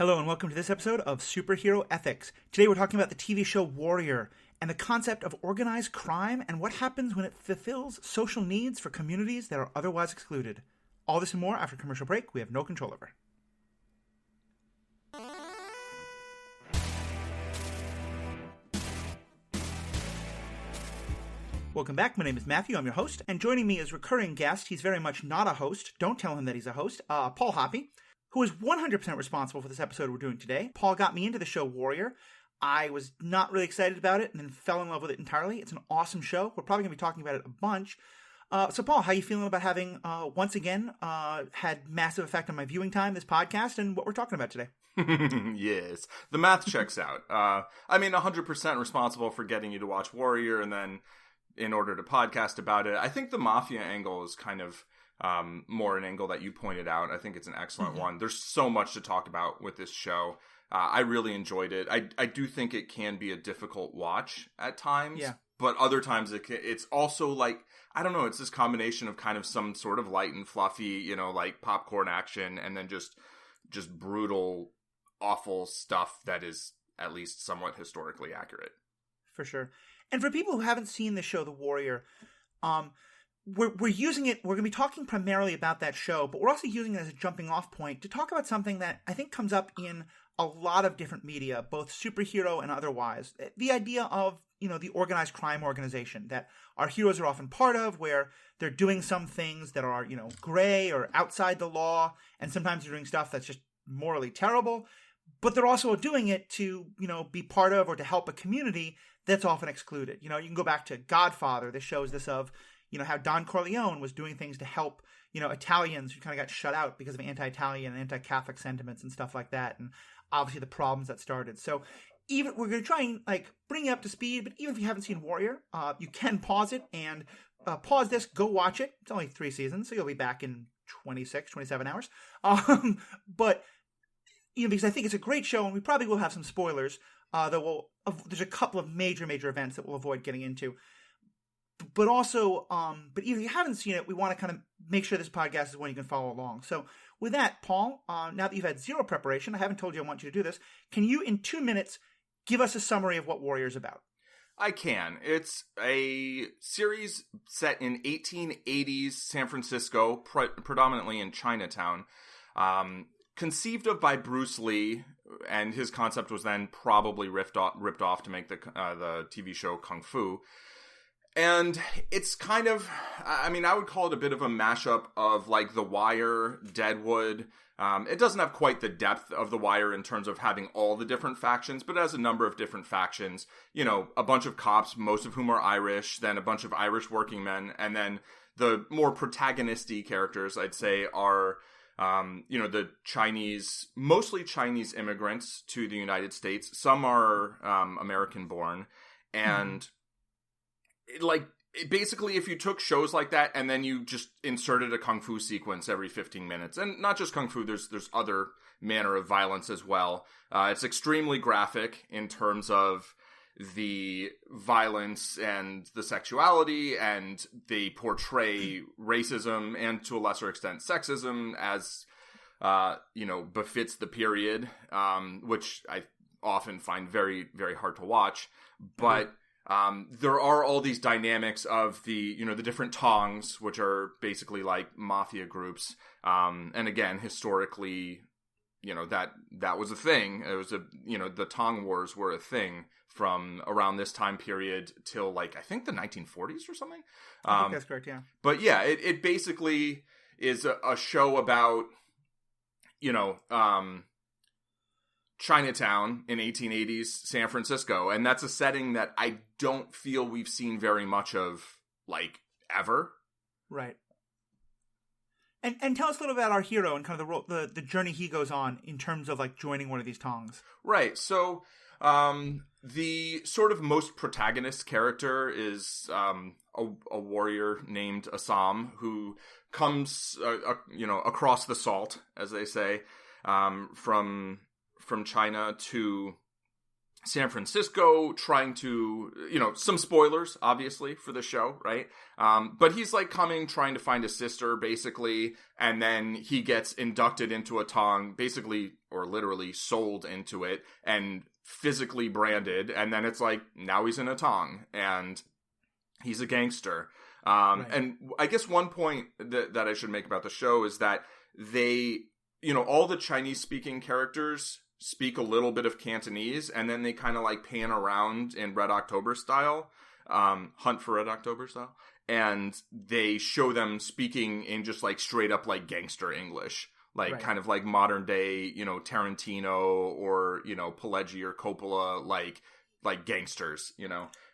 Hello and welcome to this episode of Superhero Ethics. Today we're talking about the TV show Warrior and the concept of organized crime and what happens when it fulfills social needs for communities that are otherwise excluded. All this and more after a commercial break we have no control over. Welcome back. My name is Matthew. I'm your host. And joining me is recurring guest. He's very much not a host. Don't tell him that he's a host. Paul Hoppy, who is 100% responsible for this episode we're doing today. Paul got me into the show Warrior. I was not really excited about it and then fell in love with it entirely. It's an awesome show. We're probably going to be talking about it a bunch. So Paul, how are you feeling about having, once again, had massive effect on my viewing time, this podcast, and what we're talking about today? Yes, the math checks out. 100% responsible for getting you to watch Warrior and then in order to podcast about it. I think the Mafia angle is kind of more an angle that you pointed out. I think it's an excellent one. There's so much to talk about with this show. I really enjoyed it. I do think it can be a difficult watch at times, but other times it's also like, I don't know, it's this combination of kind of some sort of light and fluffy, like popcorn action, and then just brutal, awful stuff that is at least somewhat historically accurate. For sure. And for people who haven't seen the show The Warrior, we're using it, we're going to be talking primarily about that show, but we're also using it as a jumping off point to talk about something that I think comes up in a lot of different media, both superhero and otherwise. The idea of, the organized crime organization that our heroes are often part of, where they're doing some things that are, gray or outside the law, and sometimes they're doing stuff that's just morally terrible, but they're also doing it to, be part of or to help a community that's often excluded. You can go back to Godfather. This shows this of, how Don Corleone was doing things to help, Italians who kind of got shut out because of anti-Italian and anti-Catholic sentiments and stuff like that. And obviously the problems that started. So even we're going to try and bring you up to speed, but even if you haven't seen Warrior, you can pause it and pause this, go watch it. It's only 3 seasons, so you'll be back in 26, 27 hours. But, because I think it's a great show and we probably will have some spoilers, there's a couple of major events that we'll avoid getting into. But also, but even if you haven't seen it, we want to kind of make sure this podcast is one you can follow along. So with that, Paul, now that you've had zero preparation, I haven't told you I want you to do this. Can you, in 2 minutes, give us a summary of what Warrior's about? I can. It's a series set in 1880s San Francisco, predominantly in Chinatown, conceived of by Bruce Lee, and his concept was then probably ripped off to make the TV show Kung Fu. And it's kind of, I would call it a bit of a mashup of like The Wire, Deadwood. It doesn't have quite the depth of The Wire in terms of having all the different factions, but it has a number of different factions. A bunch of cops, most of whom are Irish, then a bunch of Irish working men, and then the more protagonisty characters, I'd say, are the mostly Chinese immigrants to the United States. Some are American born. And basically, if you took shows like that and then you just inserted a kung fu sequence every 15 minutes, and not just kung fu, there's other manner of violence as well. It's extremely graphic in terms of the violence and the sexuality, and they portray racism and to a lesser extent sexism as befits the period, which I often find very, very hard to watch. But there are all these dynamics of the different tongs, which are basically like mafia groups. And again, historically, that was a thing. It was the Tong Wars were a thing from around this time period till I think the 1940s or something. I think that's correct, yeah. But yeah, it basically is a show about, Chinatown in 1880s San Francisco. And that's a setting that I don't feel we've seen very much of, ever. Right. And tell us a little about our hero and kind of the journey he goes on in terms of joining one of these tongs. Right. So the sort of most protagonist character is a warrior named Assam, who comes across the salt, as they say, from China to San Francisco, trying to, some spoilers, obviously, for the show, right? But he's like trying to find a sister, basically, and then he gets inducted into a tong, basically, or literally sold into it, and physically branded, and then it's like, now he's in a tong, and he's a gangster. Right. And I guess one point that I should make about the show is that they, all the Chinese-speaking characters speak a little bit of Cantonese, and then they kind of like pan around in Red October style, Hunt for Red October style, and they show them speaking in just like straight up like gangster English, like kind of like modern day, Tarantino or, Pileggi or Coppola, like gangsters,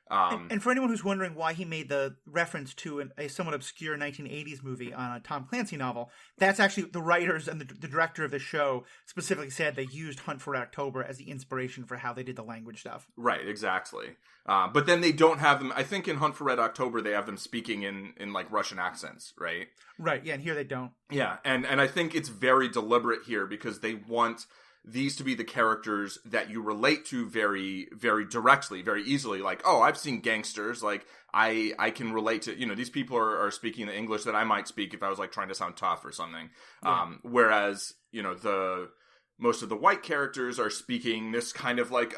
And for anyone who's wondering why he made the reference to a somewhat obscure 1980s movie on a Tom Clancy novel, that's actually the writers and the director of the show specifically said they used Hunt for Red October as the inspiration for how they did the language stuff. Right, exactly. But then they don't have them. I think in Hunt for Red October they have them speaking in like Russian accents, right? Right, yeah, and here they don't. Yeah, and I think it's very deliberate here because they want these to be the characters that you relate to very, very directly, very easily. Like, oh, I've seen gangsters. Like, I can relate to, these people are speaking the English that I might speak if I was like trying to sound tough or something. Yeah. Whereas, most of the white characters are speaking this kind of like,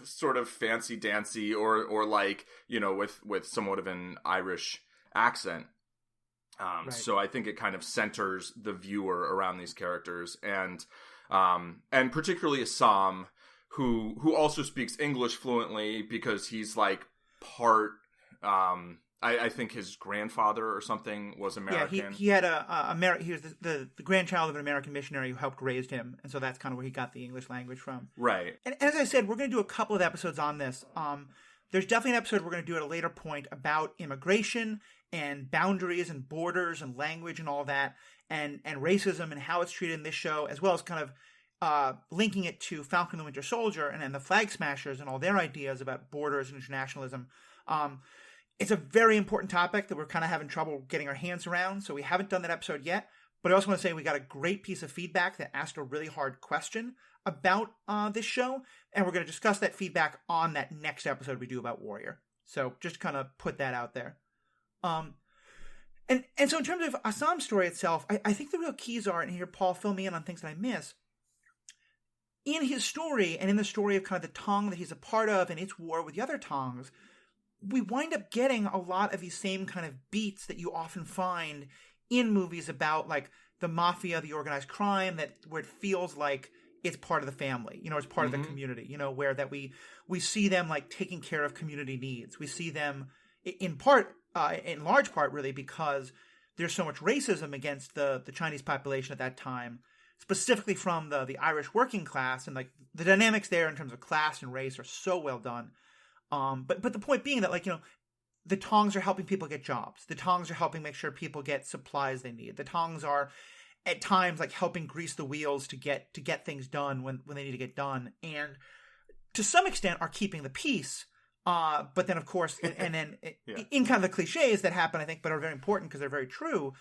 sort of fancy dancy or like, with somewhat of an Irish accent. So I think it kind of centers the viewer around these characters, and particularly Assam, who also speaks English fluently because he's like part. I think his grandfather or something was American. Yeah, he had he was the grandchild of an American missionary who helped raise him, and so that's kind of where he got the English language from. Right. And as I said, we're going to do a couple of episodes on this. There's definitely an episode we're going to do at a later point about immigration and boundaries and borders and language and all that, and racism and how it's treated in this show, as well as kind of linking it to Falcon and the Winter Soldier and the Flag Smashers and all their ideas about borders and internationalism. It's a very important topic that we're kind of having trouble getting our hands around, so we haven't done that episode yet. But I also want to say we got a great piece of feedback that asked a really hard question about this show, and we're going to discuss that feedback on that next episode we do about Warrior. So just to kind of put that out there. And so in terms of Assam's story itself, I think the real keys are, and here, Paul, fill me in on things that I miss. In his story, and in the story of kind of the Tong that he's a part of and its war with the other Tongs, we wind up getting a lot of these same kind of beats that you often find in movies about like the mafia, the organized crime, where it feels like it's part of the family, it's part of the community, where that we see them like taking care of community needs. We see them in large part really because there's so much racism against the Chinese population at that time, specifically from the Irish working class, and like the dynamics there in terms of class and race are so well done. But the point being that like, the Tongs are helping people get jobs. The Tongs are helping make sure people get supplies they need. The Tongs are at times like helping grease the wheels to get things done when they need to get done. And to some extent are keeping the peace. But then of course, and then yeah. In kind of the cliches that happen, I think, but are very important because they're very true.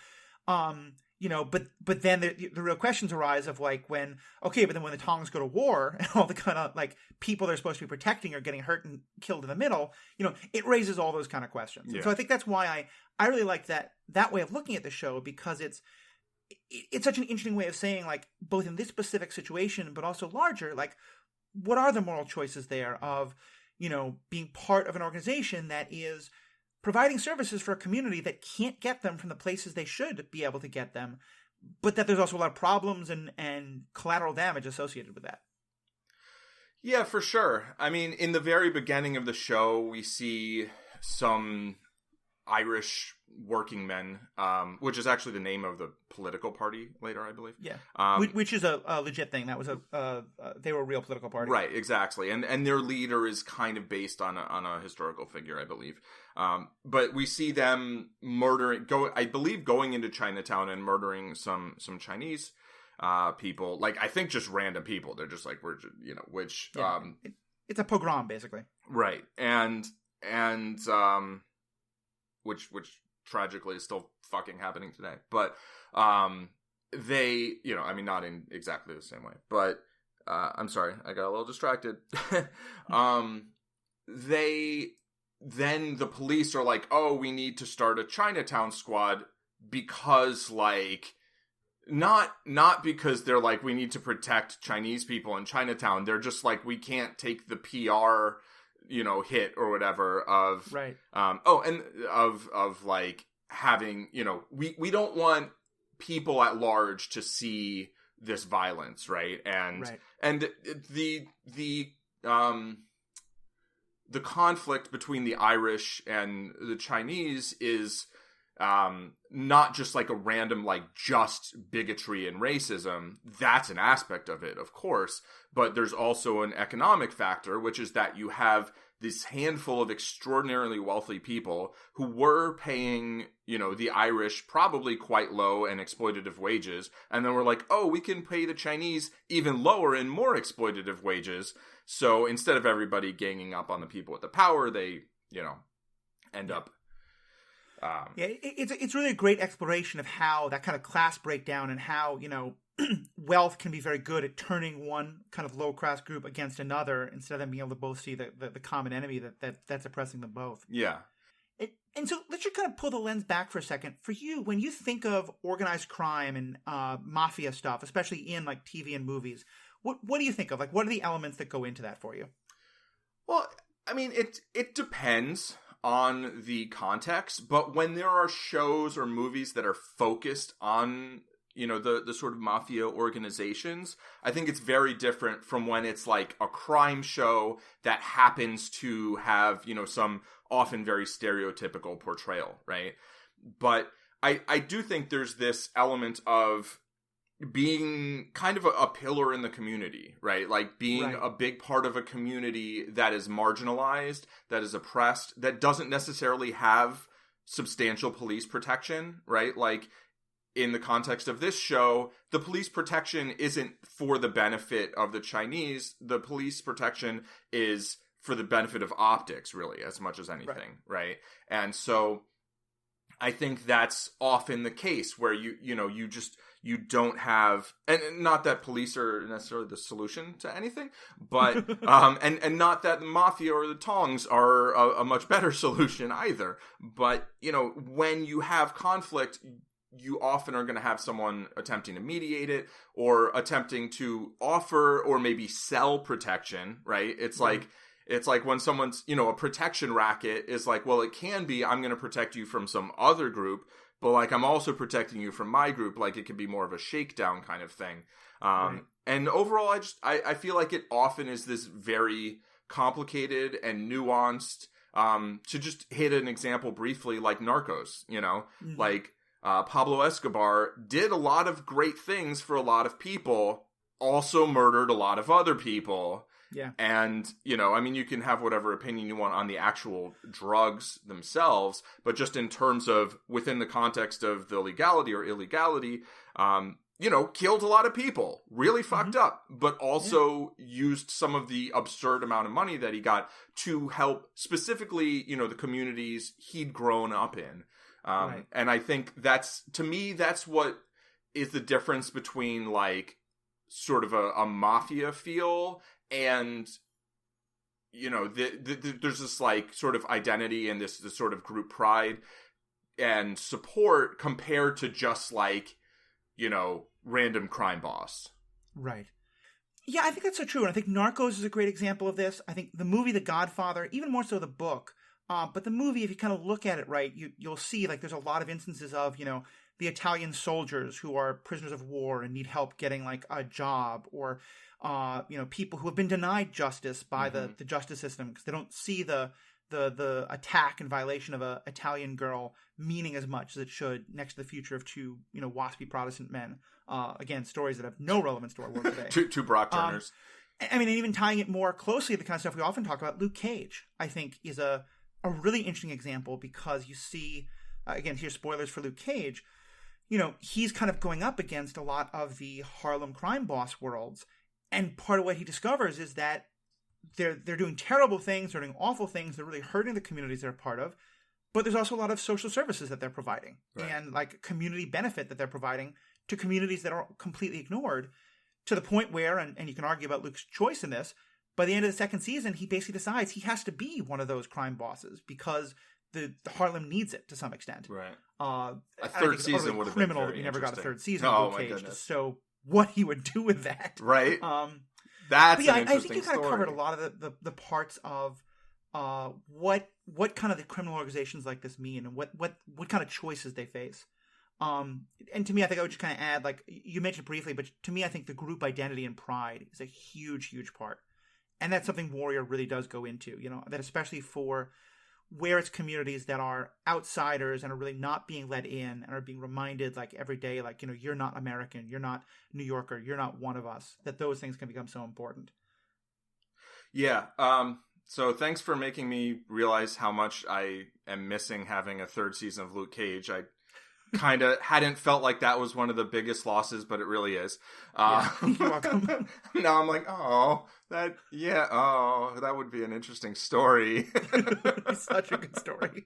But then the real questions arise of like when the Tongs go to war and all the kind of like people they're supposed to be protecting are getting hurt and killed in the middle, it raises all those kind of questions. Yeah. And so I think that's why I really like that way of looking at the show, because it's such an interesting way of saying like both in this specific situation, but also larger, like what are the moral choices there of, being part of an organization that is providing services for a community that can't get them from the places they should be able to get them, but that there's also a lot of problems and collateral damage associated with that. Yeah, for sure. I mean, in the very beginning of the show, we see some Irish working men, which is actually the name of the political party later, I believe. Yeah, which is a legit thing. That was they were a real political party, right? Exactly, and their leader is kind of based on a historical figure, I believe. But we see them going into Chinatown and murdering some Chinese people, like I think just random people. They're just like it's a pogrom basically, right? And which tragically is still fucking happening today. But they, not in exactly the same way, but I'm sorry, I got a little distracted. Then the police are like, oh, we need to start a Chinatown squad because, like, not because they're like, we need to protect Chinese people in Chinatown. They're just like, we can't take the PR, hit or whatever of, right. And of like having, we don't want people at large to see this violence, right? And the conflict between the Irish and the Chinese is not just like a random, like, just bigotry and racism. That's an aspect of it, of course, but there's also an economic factor, which is that you have this handful of extraordinarily wealthy people who were paying, the Irish probably quite low and exploitative wages. And then we're like, oh, we can pay the Chinese even lower and more exploitative wages. So instead of everybody ganging up on the people with the power, they, end up. It's really a great exploration of how that kind of class breakdown and how, wealth can be very good at turning one kind of low-class group against another instead of them being able to both see the common enemy that's oppressing them both. Yeah. And so let's just kind of pull the lens back for a second. For you, when you think of organized crime and mafia stuff, especially in, like, TV and movies, what do you think of? Like, what are the elements that go into that for you? Well, I mean, it depends on the context, but when there are shows or movies that are focused on, the sort of mafia organizations, I think it's very different from when it's like a crime show that happens to have, some often very stereotypical portrayal, right? But I do think there's this element of being kind of a pillar in the community, right? Like being a big part of a community that is marginalized, that is oppressed, that doesn't necessarily have substantial police protection, right? Like in the context of this show, the police protection isn't for the benefit of the Chinese. The police protection is for the benefit of optics, really, as much as anything, right? And so I think that's often the case where you don't have, and not that police are necessarily the solution to anything, but and not that the mafia or the tongs are a much better solution either. But when you have conflict, you often are going to have someone attempting to mediate it or attempting to offer or maybe sell protection, right? It's like when someone's, a protection racket is like, well, it can be, I'm going to protect you from some other group, but like, I'm also protecting you from my group. Like it could be more of a shakedown kind of thing. And overall, I feel like it often is this very complicated and nuanced, to just hit an example briefly, like Narcos, like, Pablo Escobar did a lot of great things for a lot of people, also murdered a lot of other people. Yeah. And, you can have whatever opinion you want on the actual drugs themselves, but just in terms of within the context of the legality or illegality, killed a lot of people, really fucked up, but also used some of the absurd amount of money that he got to help specifically, the communities he'd grown up in. And I think that's what is the difference between like sort of a mafia feel and, there's this like sort of identity and this sort of group pride and support compared to just like, random crime boss. Right. Yeah, I think that's so true. And I think Narcos is a great example of this. I think the movie The Godfather, even more so the book, but the movie, if you kind of look at it right, you'll see like there's a lot of instances of, the Italian soldiers who are prisoners of war and need help getting like a job, or, people who have been denied justice by the justice system because they don't see the attack and violation of a Italian girl meaning as much as it should next to the future of two, waspy Protestant men. Again, stories that have no relevance to our world today. two Brock Turners. And even tying it more closely to the kind of stuff we often talk about, Luke Cage, I think, is a really interesting example because you see, again, here's spoilers for Luke Cage, he's kind of going up against a lot of the Harlem crime boss worlds. And part of what he discovers is that they're doing terrible things, they're doing awful things, they're really hurting the communities they're a part of. But there's also a lot of social services that they're providing and like community benefit that they're providing to communities that are completely ignored. to the point where, and you can argue about Luke's choice in this, by the end of the second season, he basically decides he has to be one of those crime bosses because the Harlem needs it to some extent. Right. A third season would have been criminal very that we never got a interesting. third season. Oh, of Luke my Cage, goodness. So what he would do with that, Right. But That's yeah, an I interesting think you kind story. of covered a lot of the parts of what kind of the criminal organizations like this mean and what kind of choices they face. And to me, I think I would just kind of add, like you mentioned briefly, but to me, I think the group identity and pride is a huge, huge part. And that's something Warrior really does go into, that especially for where it's communities that are outsiders and are really not being let in and are being reminded like every day, like, you're not American, you're not New Yorker, you're not one of us, that those things can become so important. Yeah. So thanks for making me realize how much I am missing having a third season of Luke Cage. I kind of hadn't felt like that was one of the biggest losses, but it really is. You're welcome. Now I'm like, that would be an interesting story. It's such a good story.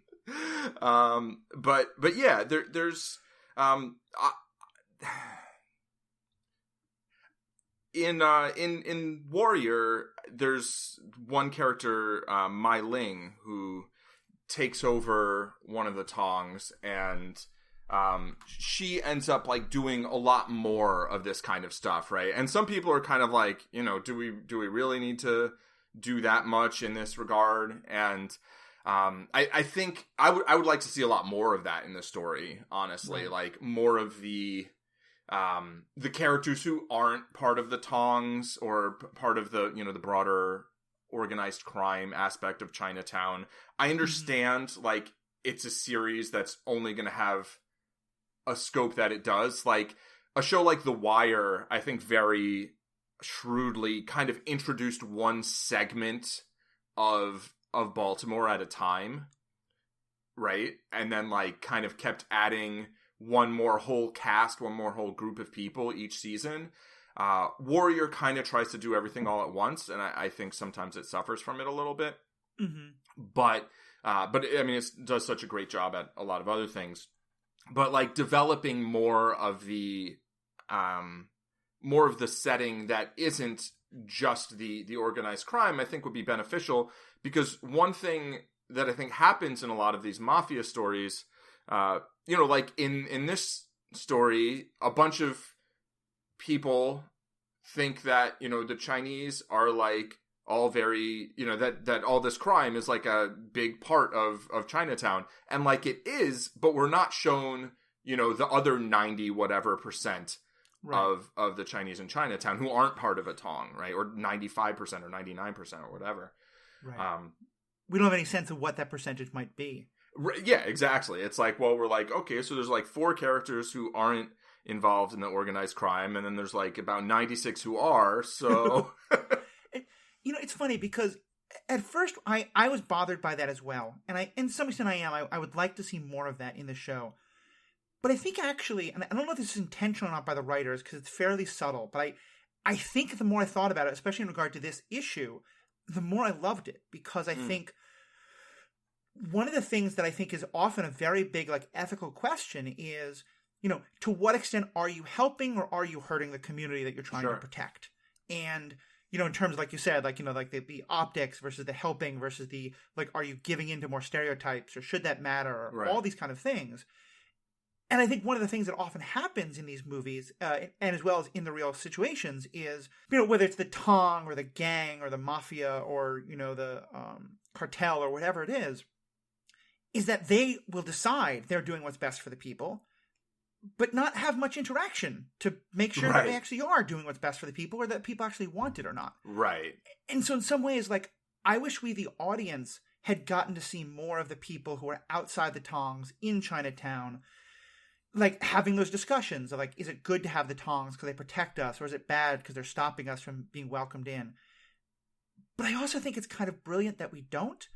But yeah, there's in Warrior, there's one character, Mai Ling, who takes over one of the Tongs, and she ends up like doing a lot more of this kind of stuff, right? And some people are kind of like, do we really need to do that much in this regard? And I think I would like to see a lot more of that in the story, honestly. Right. Like more of the characters who aren't part of the Tongs or part of the the broader organized crime aspect of Chinatown. I understand like it's a series that's only going to have a scope that it does. Like a show like The Wire, I think very shrewdly kind of introduced one segment of Baltimore at a time, right? And then like kind of kept adding one more whole cast, one more whole group of people each season. Warrior kind of tries to do everything all at once, and I think sometimes it suffers from it a little bit. But I mean, it does such a great job at a lot of other things. But like developing more of the setting that isn't just the organized crime, I think would be beneficial, because one thing that I think happens in a lot of these mafia stories, like in this story, a bunch of people think that, the Chinese are like all very, that all this crime is like a big part of Chinatown. And like it is, but we're not shown, the other 90 whatever percent right. of the Chinese in Chinatown who aren't part of a Tong, right? Or 95% or 99% or whatever. Right. We don't have any sense of what that percentage might be. Yeah, exactly. It's like, well, we're like, okay, so there's like 4 characters who aren't involved in the organized crime, and then there's like about 96 who are, so... It's funny because at first I was bothered by that as well. And in some extent I am. I would like to see more of that in the show. But I think actually, and I don't know if this is intentional or not by the writers because it's fairly subtle, but I think the more I thought about it, especially in regard to this issue, the more I loved it, because I think one of the things that I think is often a very big like ethical question is, to what extent are you helping or are you hurting the community that you're trying to protect? And in terms of, like you said, like, like the optics versus the helping versus the, like, are you giving into more stereotypes or should that matter? Or all these kind of things. And I think one of the things that often happens in these movies, and as well as in the real situations, is, whether it's the Tong or the gang or the mafia or, the cartel or whatever it is that they will decide they're doing what's best for the people, but not have much interaction to make sure that they actually are doing what's best for the people, or that people actually want it or not. Right. And so in some ways, like, I wish we, the audience, had gotten to see more of the people who are outside the Tongs in Chinatown, like, having those discussions of, like, is it good to have the Tongs because they protect us, or is it bad because they're stopping us from being welcomed in? But I also think it's kind of brilliant that we don't,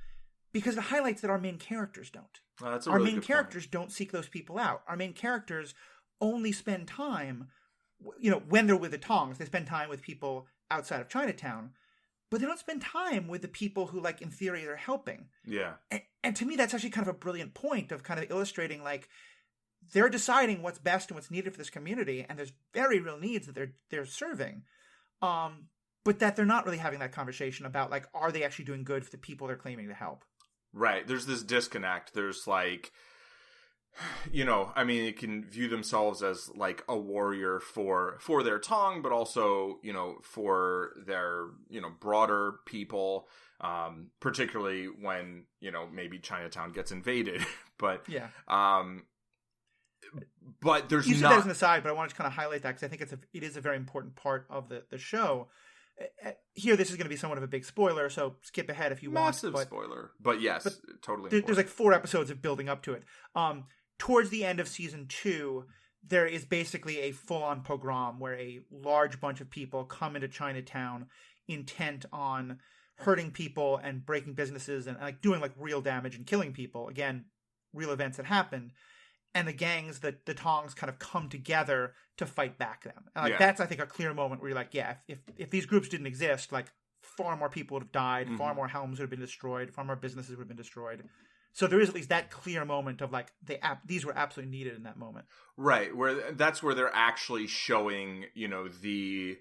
because it highlights that our main characters don't. That's a our really main good characters point. don't seek those people out. Our main characters only spend time, when they're with the Tongs, they spend time with people outside of Chinatown, but they don't spend time with the people who, like, in theory, they're helping. Yeah. And to me, that's actually kind of a brilliant point of kind of illustrating, like, they're deciding what's best and what's needed for this community, and there's very real needs that they're serving. but that they're not really having that conversation about, like, are they actually doing good for the people they're claiming to help? Right. There's this disconnect. There's like, I mean, they can view themselves as like a warrior for their tongue, but also, for their, broader people, particularly when, maybe Chinatown gets invaded. But, yeah. But there's you said that as an aside, but I wanted to kind of highlight that because I think it is a very important part of the show. Here, this is going to be somewhat of a big spoiler, so skip ahead if you want. Massive spoiler. But yes, totally important. There's like 4 episodes of building up to it. Towards the end of season 2, there is basically a full-on pogrom where a large bunch of people come into Chinatown intent on hurting people and breaking businesses and like doing like real damage and killing people. Again, real events that happened. And the gangs, the Tongs, kind of come together to fight back them. And like that's, I think, a clear moment where you're like, yeah, if these groups didn't exist, like far more people would have died, far more homes would have been destroyed, far more businesses would have been destroyed. So there is at least that clear moment of like these were absolutely needed in that moment. Right, where that's where they're actually showing, the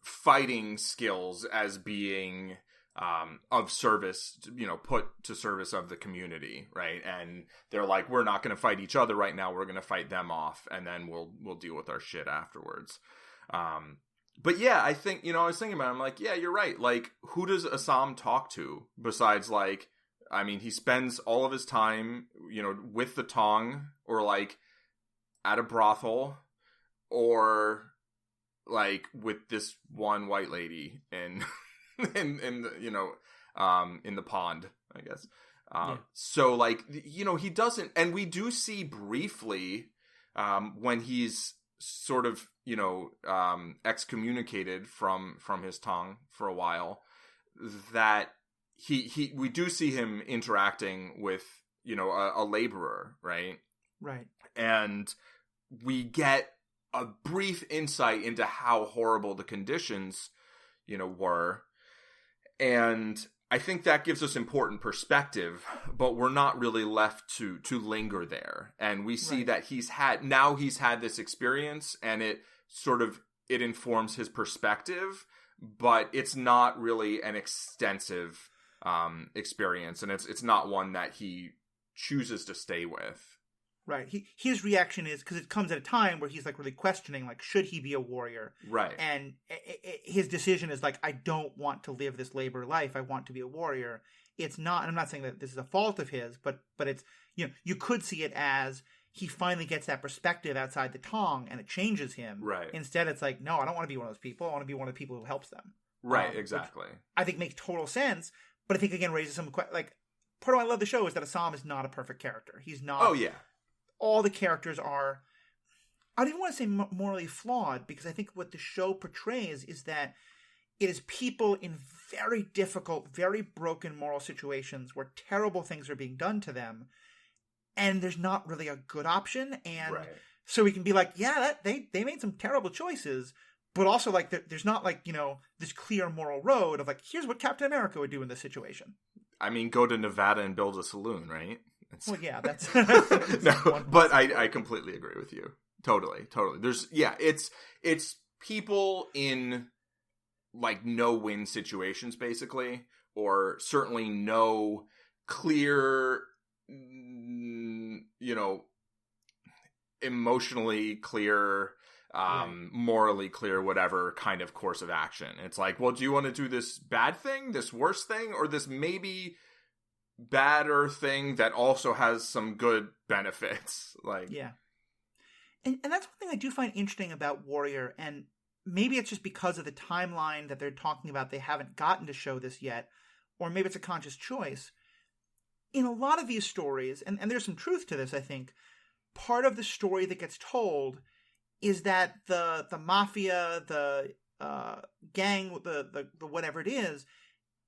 fighting skills as being of service, put to service of the community, right? And they're like, we're not going to fight each other right now. We're going to fight them off, and then we'll deal with our shit afterwards. But yeah, I think, I was thinking about it, I'm like, yeah, you're right. Like, who does Assam talk to besides, like, I mean, he spends all of his time, with the Tong, or like at a brothel, or like with this one white lady and in the pond, I guess. So like, he doesn't, and we do see briefly, when he's sort of, excommunicated from his tongue for a while, that we do see him interacting with, a laborer, right? Right. And we get a brief insight into how horrible the conditions, were. And I think that gives us important perspective, but we're not really left to linger there. And we see that he's had this experience, and it informs his perspective, but it's not really an extensive experience, and it's not one that he chooses to stay with. Right. His reaction is, because it comes at a time where he's like really questioning, like, should he be a warrior? Right. And his decision is like, I don't want to live this labor life. I want to be a warrior. It's not, and I'm not saying that this is a fault of his, but it's, you could see it as he finally gets that perspective outside the Tong, and it changes him. Right. Instead, it's like, no, I don't want to be one of those people. I want to be one of the people who helps them. Right. Exactly. I think makes total sense, but I think again raises some like, part of why I love the show is that Assam is not a perfect character. He's not. Oh yeah. All the characters are, I don't even want to say morally flawed, because I think what the show portrays is that it is people in very difficult, very broken moral situations where terrible things are being done to them, and there's not really a good option. And so we can be like, yeah, they made some terrible choices, but also like there's not like, this clear moral road of like, here's what Captain America would do in this situation. I mean, go to Nevada and build a saloon, right? Well, yeah, that's no, but I completely agree with you. Totally. There's it's people in like no-win situations, basically, or certainly no clear, emotionally clear, morally clear, whatever kind of course of action. It's like, well, do you want to do this bad thing, this worse thing, or this maybe badder thing that also has some good benefits? Like, yeah. And that's one thing I do find interesting about Warrior, and maybe it's just because of the timeline that they're talking about, they haven't gotten to show this yet, or maybe it's a conscious choice. In a lot of these stories, and there's some truth to this, I think, part of the story that gets told is that the mafia, the gang, the whatever it is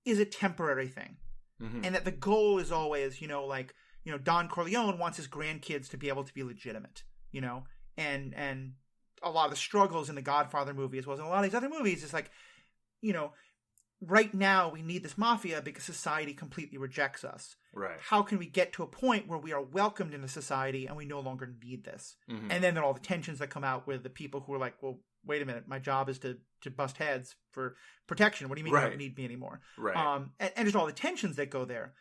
a temporary thing. Mm-hmm. And that the goal is always, Don Corleone wants his grandkids to be able to be legitimate, and a lot of the struggles in the Godfather movie, as well as in a lot of these other movies, is like, right now we need this mafia because society completely rejects us. Right. How can we get to a point where we are welcomed into society and we no longer need this? Mm-hmm. And then there are all the tensions that come out with the people who are like, well, wait a minute, my job is to bust heads for protection. What do you mean you don't need me anymore? Right. And just all the tensions that go there.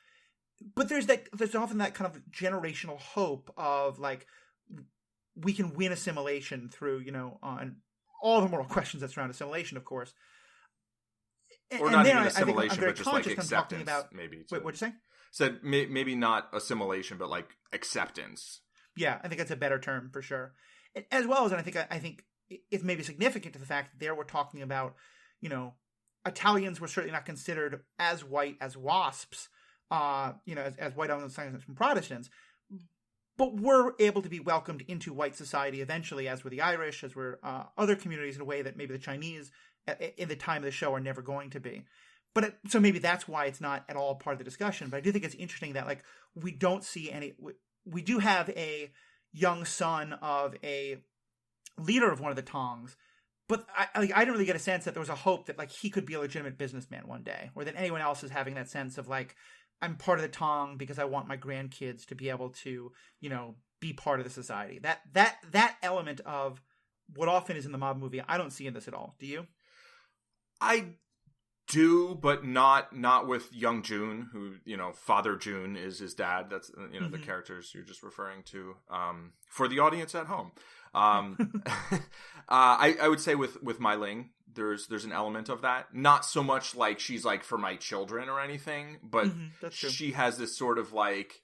But there's often that kind of generational hope of like, we can win assimilation through, and all the moral questions that surround assimilation, of course. Or not even assimilation, but just like acceptance, maybe. Wait, what'd you say? Said maybe not assimilation, but like acceptance. Yeah, I think that's a better term for sure. As well as, and I think it's maybe significant to the fact that there we're talking about, Italians were certainly not considered as white as WASPs, as white Anglo-Saxons and Protestants, but were able to be welcomed into white society eventually, as were the Irish, as were other communities, in a way that maybe the Chinese in the time of the show are never going to be. But so maybe that's why it's not at all part of the discussion. But I do think it's interesting that like we don't see any. We do have a young son of a leader of one of the Tongs, but I didn't really get a sense that there was a hope that like he could be a legitimate businessman one day, or that anyone else is having that sense of like, I'm part of the Tong because I want my grandkids to be able to, be part of the society. That element of what often is in the mob movie, I don't see in this at all. Do you? I do, but not with young June, who, Father June is his dad. That's, the characters you're just referring to, for the audience at home. I would say with Mai Ling, there's an element of that. Not so much like she's like for my children or anything, but she has this sort of like,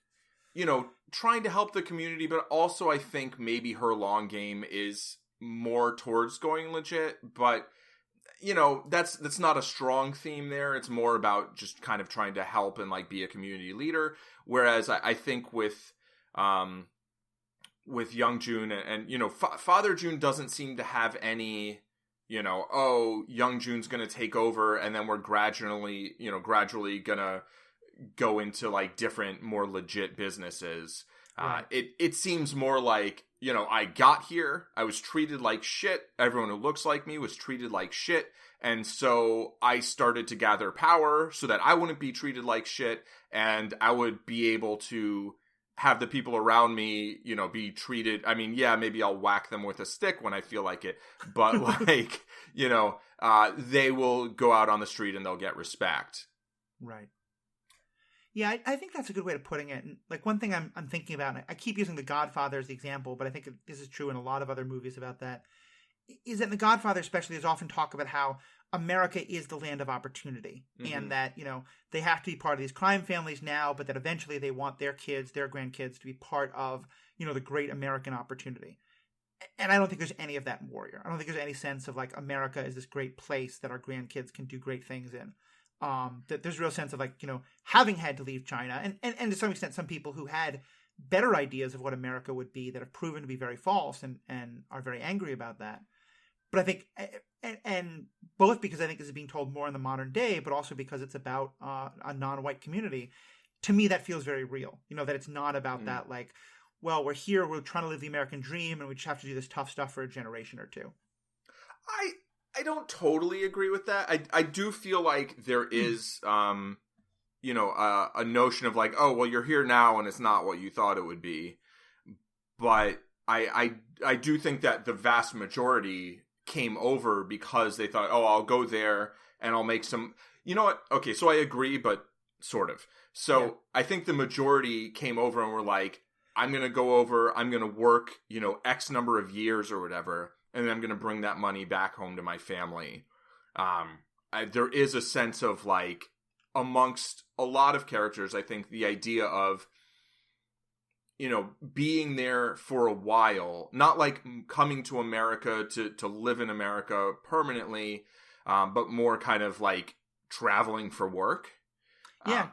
trying to help the community, but also I think maybe her long game is more towards going legit, but that's not a strong theme there. It's more about just kind of trying to help and like be a community leader. Whereas I think with young June and Father June doesn't seem to have any, young June's going to take over and then we're gradually gonna go into like different, more legit businesses. Right. It seems more like, I got here, I was treated like shit, everyone who looks like me was treated like shit, and so I started to gather power so that I wouldn't be treated like shit, and I would be able to have the people around me, be treated, I mean, yeah, maybe I'll whack them with a stick when I feel like it, but like, they will go out on the street and they'll get respect. Right. Yeah, I think that's a good way of putting it. And like one thing I'm thinking about, and I keep using The Godfather as the example, but I think this is true in a lot of other movies about that, is that in The Godfather especially, there's often talk about how America is the land of opportunity, and that, they have to be part of these crime families now, but that eventually they want their kids, their grandkids to be part of, the great American opportunity. And I don't think there's any of that in Warrior. I don't think there's any sense of like America is this great place that our grandkids can do great things in. That there's a real sense of like, having had to leave China and to some extent, some people who had better ideas of what America would be that have proven to be very false and are very angry about that. But I think, and both because I think this is being told more in the modern day, but also because it's about a non-white community, to me, that feels very real. That it's not about that like, well, we're here, we're trying to live the American dream and we just have to do this tough stuff for a generation or two. I don't totally agree with that. I do feel like there is, a notion of like, oh, well, you're here now and it's not what you thought it would be. But I do think that the vast majority came over because they thought, oh, I'll go there and I'll make some, you know what? Okay, so I agree, but sort of. So I think the majority came over and were like, I'm going to go over, I'm going to work, X number of years or whatever, and then I'm going to bring that money back home to my family. There is a sense of like, amongst a lot of characters, I think the idea of, being there for a while, not like coming to America to live in America permanently, but more kind of like traveling for work. Yeah.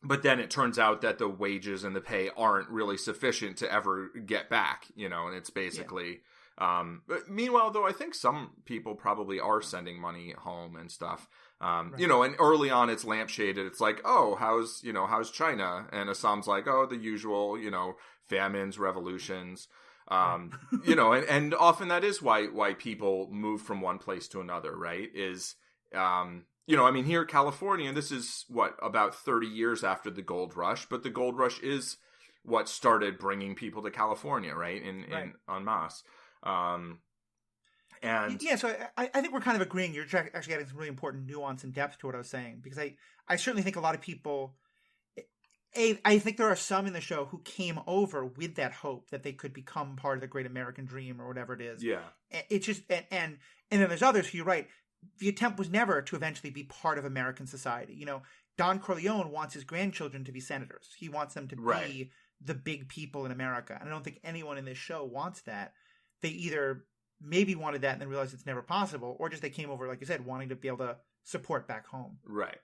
But then it turns out that the wages and the pay aren't really sufficient to ever get back, and it's basically... But meanwhile, though, I think some people probably are sending money home and stuff. Right. And early on it's lampshaded. It's like, oh, how's China? And Assam's like, oh, the usual, famines, revolutions. And often that is why people move from one place to another, right? Is, here, California, this is about 30 years after the gold rush, but the gold rush is what started bringing people to California, right? In en masse. And yeah, so I think we're kind of agreeing. You're actually adding some really important nuance and depth to what I was saying, because I certainly think a lot of people, I think there are some in the show who came over with that hope that they could become part of the great American dream or whatever it is. yeah, It's just, and then there's others who, you're right, the attempt was never to eventually be part of American society. You know, Don Corleone wants his grandchildren to be senators. He wants them to be the big people in America. And I don't think anyone in this show wants that. They either maybe wanted that and then realized it's never possible, or just they came over, like you said, wanting to be able to support back home. Right.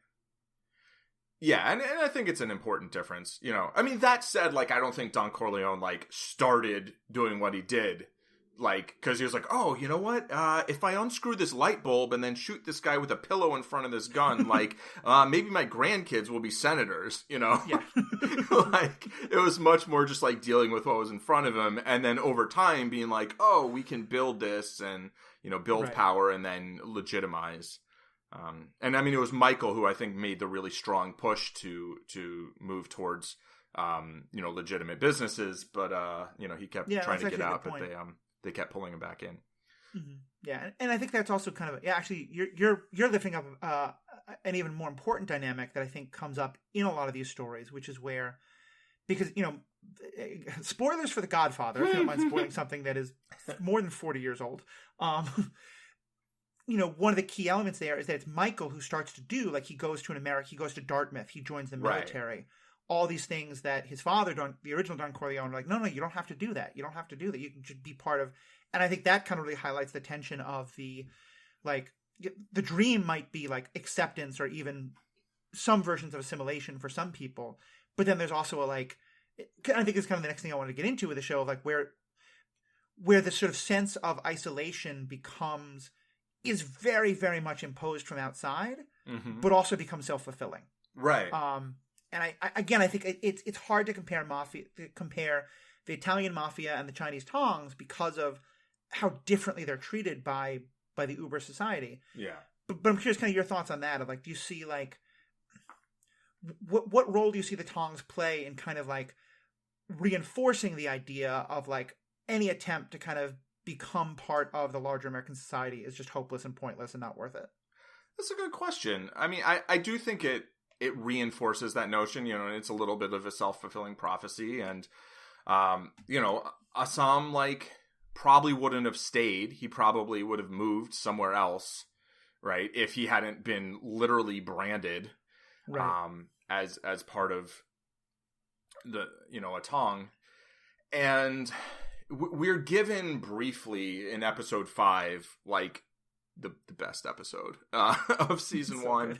Yeah, and I think it's an important difference. You know, I mean, that said, like, I don't think Don Corleone, like, started doing what he did, like, because he was like, oh, you know what? If I unscrew this light bulb and then shoot this guy with a pillow in front of this gun, like, maybe my grandkids will be senators, you know? Yeah. Like, it was much more just, like, dealing with what was in front of him, and then over time being like, oh, we can build this and, you know, build power and then legitimize. And I mean, it was Michael who I think made the really strong push to move towards, you know, legitimate businesses, but, you know, he kept trying to get out, but they kept pulling him back in. Mm-hmm. Yeah. And I think that's also kind of, actually you're lifting up, an even more important dynamic that I think comes up in a lot of these stories, which is where, because, you know, spoilers for The Godfather, if you don't mind spoiling something that is more than 40 years old. You know, one of the key elements there is that it's Michael who starts to do, like, he goes to Dartmouth, he joins the military, right. All these things that his father, the original Don Corleone, were like, no, you don't have to do that. You don't have to do that. You can just be part of, and I think that kind of really highlights the tension of the, like, the dream might be like acceptance or even some versions of assimilation for some people, but then there's also a, like, I think it's kind of the next thing I want to get into with the show, of like where the sort of sense of isolation is very, very much imposed from outside, but also becomes self-fulfilling. Right. And I think it's hard to compare the Italian mafia and the Chinese tongs because of how differently they're treated by the Uber society. Yeah. But I'm curious, kind of your thoughts on that. Of like, do you see, like, what role do you see the tongs play in kind of like reinforcing the idea of like any attempt to kind of become part of the larger American society is just hopeless and pointless and not worth it? That's a good question. I mean, I do think it reinforces that notion, you know, and it's a little bit of a self-fulfilling prophecy. And, you know, Assam, like, probably wouldn't have stayed. He probably would have moved somewhere else, right? If he hadn't been literally branded, right. As part of the, you know, a tong. And we're given briefly in episode 5, like, the best episode of season 1.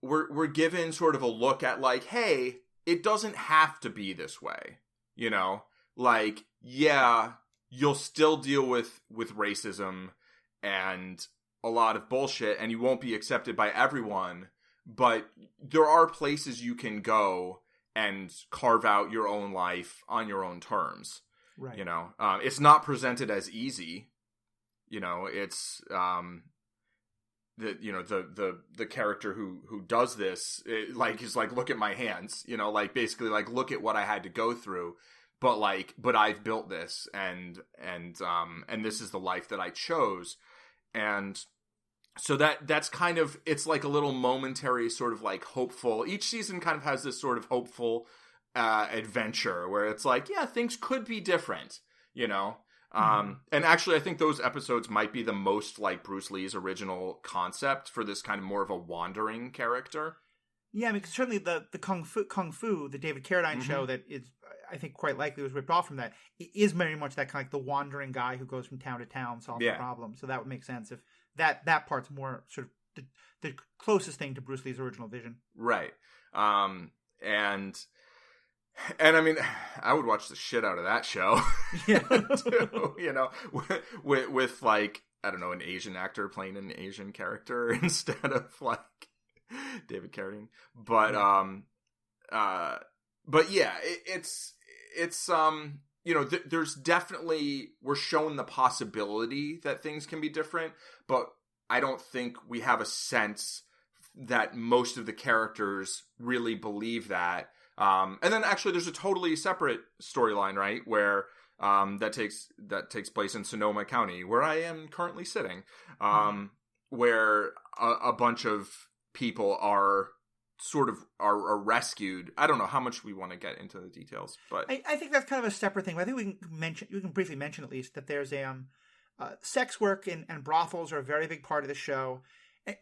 We're given sort of a look at, like, hey, it doesn't have to be this way, you know? Like, yeah, you'll still deal with racism and a lot of bullshit, and you won't be accepted by everyone, but there are places you can go and carve out your own life on your own terms. Right. You know, it's not presented as easy. You know, it's the character who does this, like, is like, look at my hands, you know, like, basically, like, look at what I had to go through, but I've built this, and this is the life that I chose. And so that's kind of, it's like a little momentary sort of like hopeful, each season kind of has this sort of hopeful adventure where it's like, yeah, things could be different, you know? And actually, I think those episodes might be the most like Bruce Lee's original concept for this kind of more of a wandering character. Yeah, I mean, certainly the Kung Fu, the David Carradine show that is, I think, quite likely was ripped off from that, it is very much that kind of like the wandering guy who goes from town to town solving problems. So that would make sense if that part's more sort of the closest thing to Bruce Lee's original vision. Right. And I mean, I would watch the shit out of that show. Yeah. Too, you know, with like, I don't know, an Asian actor playing an Asian character instead of like David Carradine. But yeah, it's you know, there's definitely, we're shown the possibility that things can be different, but I don't think we have a sense that most of the characters really believe that. And then actually there's a totally separate storyline, right? Where that takes place in Sonoma County, where I am currently sitting, where a bunch of people are are rescued. I don't know how much we want to get into the details, but I think that's kind of a separate thing. But I think we can briefly mention at least that there's a sex work and brothels are a very big part of the show.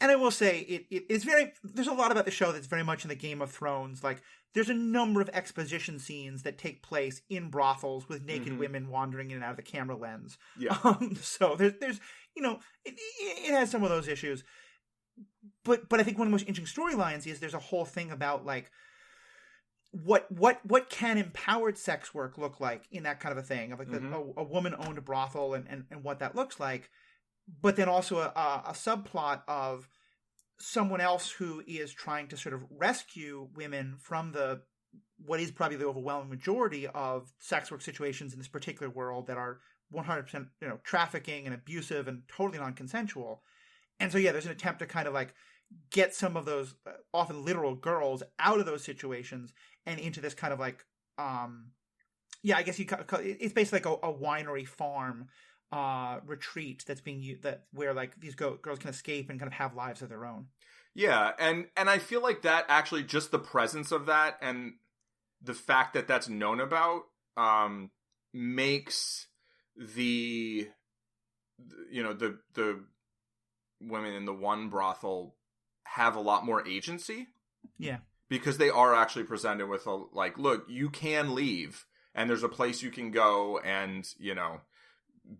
And I will say there's a lot about the show that's very much in the Game of Thrones. Like, there's a number of exposition scenes that take place in brothels with naked women wandering in and out of the camera lens. Yeah. So there's it has some of those issues. But I think one of the most interesting storylines is there's a whole thing about like what can empowered sex work look like in that kind of a thing of like a woman owned a brothel and what that looks like. But then also a subplot of someone else who is trying to sort of rescue women from what is probably the overwhelming majority of sex work situations in this particular world that are 100% trafficking and abusive and totally non-consensual. And so there's an attempt to kind of like get some of those often literal girls out of those situations and into this kind of like I guess it's basically like a winery farm retreat that's being used where like these girls can escape and kind of have lives of their own. Yeah, and I feel like that actually, just the presence of that and the fact that that's known about makes the women in the one brothel have a lot more agency. Yeah, because they are actually presented with look, you can leave and there's a place you can go and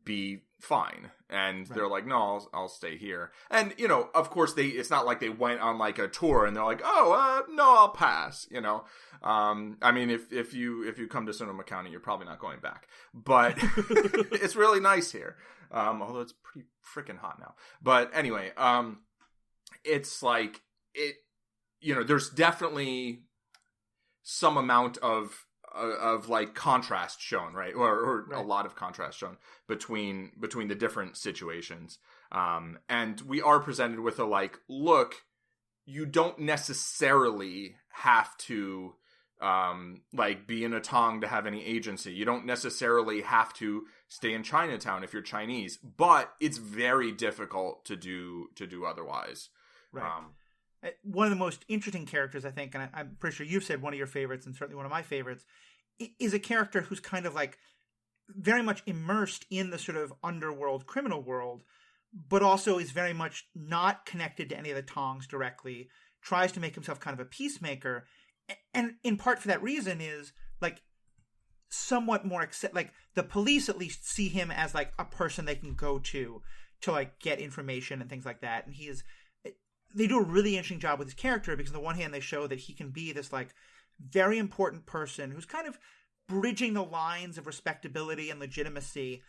be fine. And they're like, no, I'll stay here. And of course it's not like they went on like a tour and they're like, no, I'll pass. I mean, if you come to Sonoma County, you're probably not going back, but it's really nice here. Although it's pretty freaking hot now. But anyway, it's like there's definitely some amount of like contrast shown, right? Or a lot of contrast shown between the different situations. And we are presented with a like, look, you don't necessarily have to like be in a tong to have any agency. You don't necessarily have to stay in Chinatown if you're Chinese, but it's very difficult to do otherwise. Right. One of the most interesting characters, I think, and I'm pretty sure you've said one of your favorites, and certainly one of my favorites, is a character who's kind of like very much immersed in the sort of underworld criminal world, but also is very much not connected to any of the tongs directly, tries to make himself kind of a peacemaker, and in part for that reason is like somewhat more like the police at least see him as like a person they can go to like get information and things like that, and they do a really interesting job with his character because on the one hand they show that he can be this like very important person who's kind of bridging the lines of respectability and legitimacy,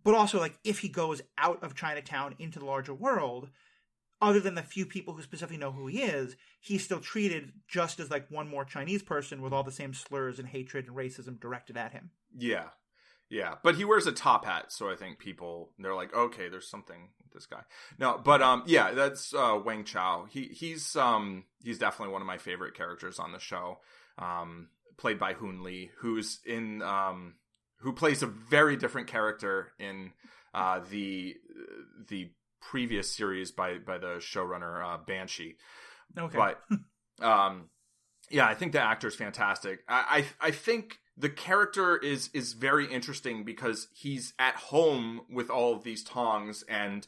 but also like if he goes out of Chinatown into the larger world, other than the few people who specifically know who he is, he's still treated just as like one more Chinese person with all the same slurs and hatred and racism directed at him. Yeah. Yeah, but he wears a top hat, so I think they're like, okay, there's something with this guy. No, but that's Wang Chao. He's definitely one of my favorite characters on the show. Played by Hoon Lee, who plays a very different character in the previous series by the showrunner Banshee. Okay, but I think the actor's fantastic. I think the character is very interesting because he's at home with all of these tongs and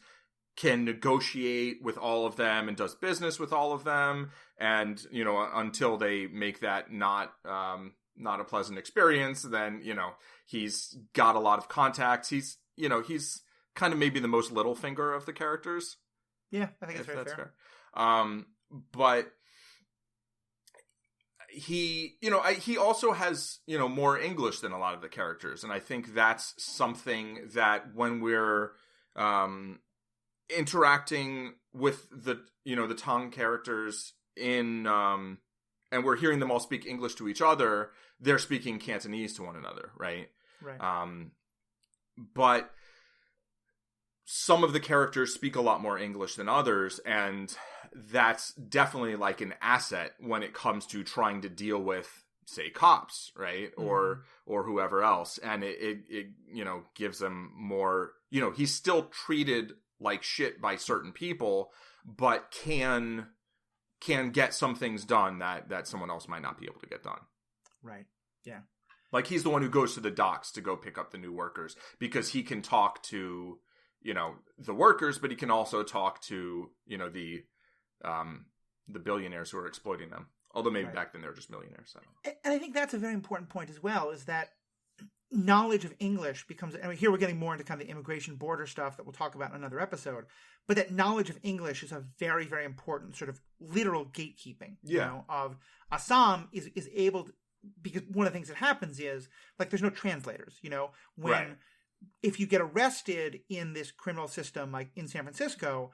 can negotiate with all of them and does business with all of them. And, until they make that not a pleasant experience, then, he's got a lot of contacts. He's kind of maybe the most Littlefinger of the characters. Yeah, I think that's fair. But he also has, more English than a lot of the characters. And I think that's something that when we're interacting with the Tong characters and we're hearing them all speak English to each other, they're speaking Cantonese to one another, right? Right. But some of the characters speak a lot more English than others, and that's definitely like an asset when it comes to trying to deal with say cops, right? Or whoever else. And it gives him more, he's still treated like shit by certain people, but can get some things done that someone else might not be able to get done. Right. Yeah. Like he's the one who goes to the docks to go pick up the new workers because he can talk to, the workers, but he can also talk to, the billionaires who are exploiting them. Although maybe back then they were just millionaires. So. And I think that's a very important point as well, is that knowledge of English becomes, here we're getting more into kind of the immigration border stuff that we'll talk about in another episode, but that knowledge of English is a very, very important sort of literal gatekeeping, of Assam is able to, because one of the things that happens is, like, there's no translators, when, if you get arrested in this criminal system, like in San Francisco,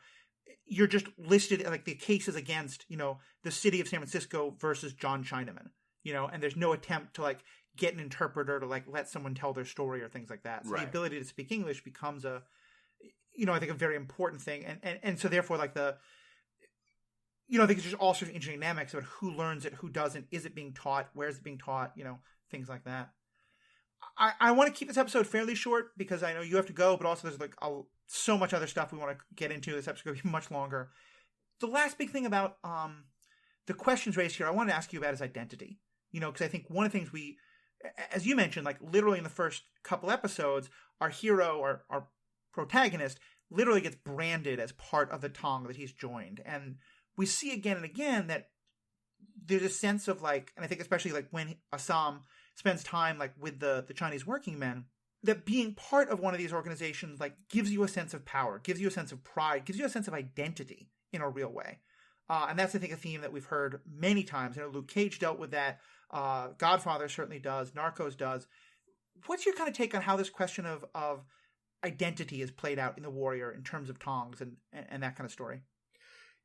you're just listed, like, the cases against, the city of San Francisco versus John Chinaman, and there's no attempt to, like, get an interpreter to, like, let someone tell their story or things like that. So the ability to speak English becomes I think a very important thing. And so therefore, like, I think it's just all sorts of interesting dynamics about who learns it, who doesn't, is it being taught, where is it being taught, things like that. I want to keep this episode fairly short because I know you have to go, but also there's like so much other stuff we want to get into. This episode's going to be much longer. The last big thing about the questions raised here I want to ask you about is identity. Because I think one of the things as you mentioned, like literally in the first couple episodes, our hero or our protagonist literally gets branded as part of the Tong that he's joined. And we see again and again that there's a sense of, like, and I think especially like when Assam spends time like with the Chinese working men, that being part of one of these organizations like gives you a sense of power, gives you a sense of pride, gives you a sense of identity in a real way. And that's, I think, a theme that we've heard many times. Luke Cage dealt with that. Godfather certainly does. Narcos does. What's your kind of take on how this question of identity is played out in The Warrior in terms of Tongs and that kind of story?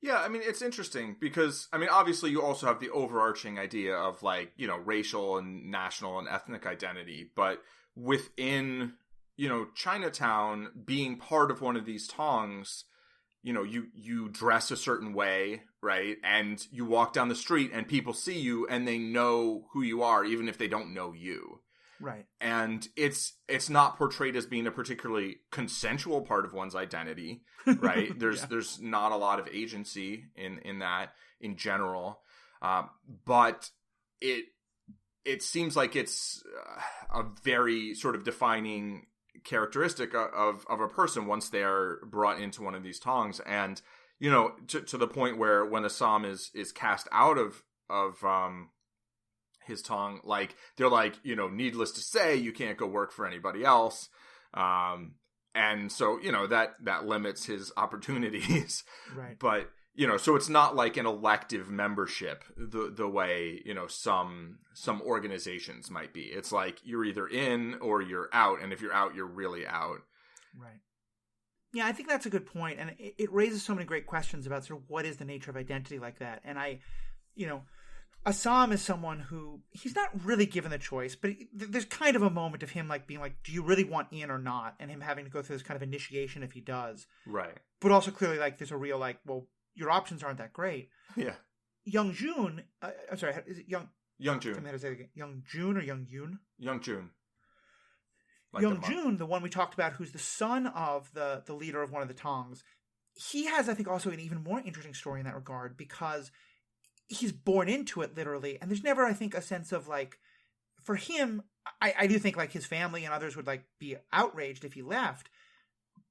Yeah, I mean, it's interesting because, I mean, obviously you also have the overarching idea of, like, racial and national and ethnic identity, but within, Chinatown, being part of one of these Tongs, you dress a certain way, right? And you walk down the street and people see you and they know who you are, even if they don't know you. Right. And it's not portrayed as being a particularly consensual part of one's identity, right? There's not a lot of agency in that in general. But it seems like it's a very sort of defining characteristic of a person once they are brought into one of these Tongs. And, to the point where when Assam is cast out of his Tong, like, they're like, needless to say, you can't go work for anybody else. And so, that limits his opportunities. Right. But, so it's not like an elective membership the way, some organizations might be. It's like you're either in or you're out. And if you're out, you're really out. Right. Yeah, I think that's a good point. And it raises so many great questions about sort of what is the nature of identity like that. And Assam is someone who, he's not really given the choice, but there's kind of a moment of him like being like, do you really want in or not? And him having to go through this kind of initiation if he does. Right. But also clearly like there's a real like, well, your options aren't that great. Yeah. Young Jun, I'm sorry, is it Young Jun? Young Jun or Young Yoon? Young Jun. Like Young Jun, the one we talked about, who's the son of the leader of one of the Tongs, he has, I think, also an even more interesting story in that regard because he's born into it literally, and there's never, I think, a sense of like, for him, I do think like his family and others would like be outraged if he left,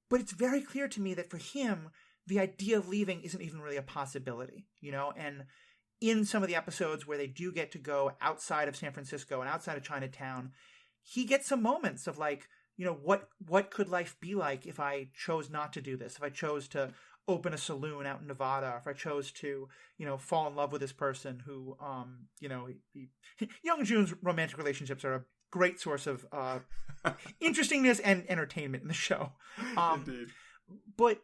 but it's very clear to me that for him, the idea of leaving isn't even really a possibility, and in some of the episodes where they do get to go outside of San Francisco and outside of Chinatown, he gets some moments of like, what could life be like if I chose not to do this, if I chose to open a saloon out in Nevada, or if I chose to, fall in love with this person who, Young Jun's romantic relationships are a great source of interestingness and entertainment in the show. Indeed. But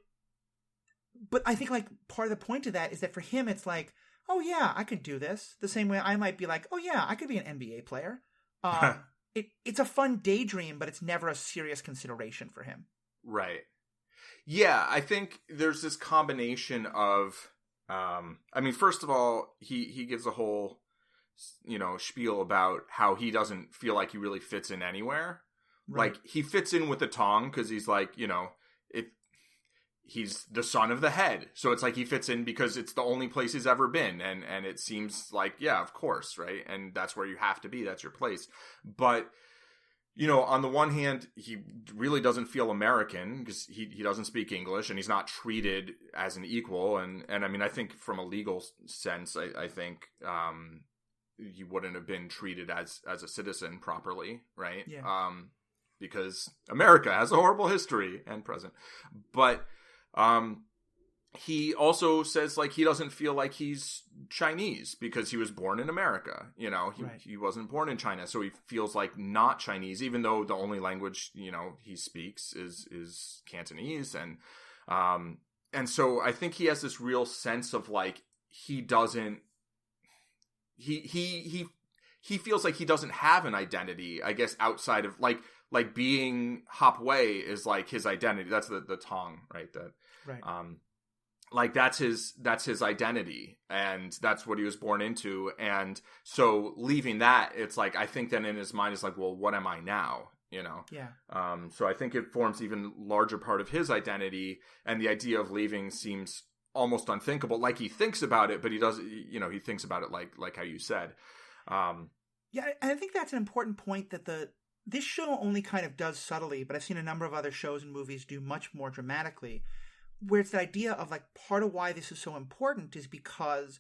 I think like part of the point of that is that for him, it's like, oh yeah, I could do this. The same way I might be like, oh yeah, I could be an NBA player. It's a fun daydream, but it's never a serious consideration for him. Right. Yeah, I think there's this combination of, first of all, he gives a whole spiel about how he doesn't feel like he really fits in anywhere. Right. Like, he fits in with the Tong because he's like, if he's the son of the head. So it's like he fits in because it's the only place he's ever been. And it seems like, yeah, of course, right? And that's where you have to be. That's your place. But, on the one hand, he really doesn't feel American because he doesn't speak English and he's not treated as an equal. And I mean, I think from a legal sense, I think he wouldn't have been treated as a citizen properly, right? Yeah. Because America has a horrible history and present. But he also says, like, he doesn't feel like he's Chinese because he was born in America. He wasn't born in China. So he feels like not Chinese, even though the only language, he speaks is Cantonese. And so I think he has this real sense of, like, he doesn't, he feels like he doesn't have an identity, I guess, outside of, like being Hop Wei is like his identity. That's the Tong, right? Right. Like that's his identity, and that's what he was born into. And so leaving that, it's like, I think then in his mind is like, well, what am I now? Yeah. So I think it forms even larger part of his identity, and the idea of leaving seems almost unthinkable. Like, he thinks about it, but he doesn't. He thinks about it like how you said. Yeah, and I think that's an important point that this show only kind of does subtly, but I've seen a number of other shows and movies do much more dramatically, where it's the idea of, like, part of why this is so important is because,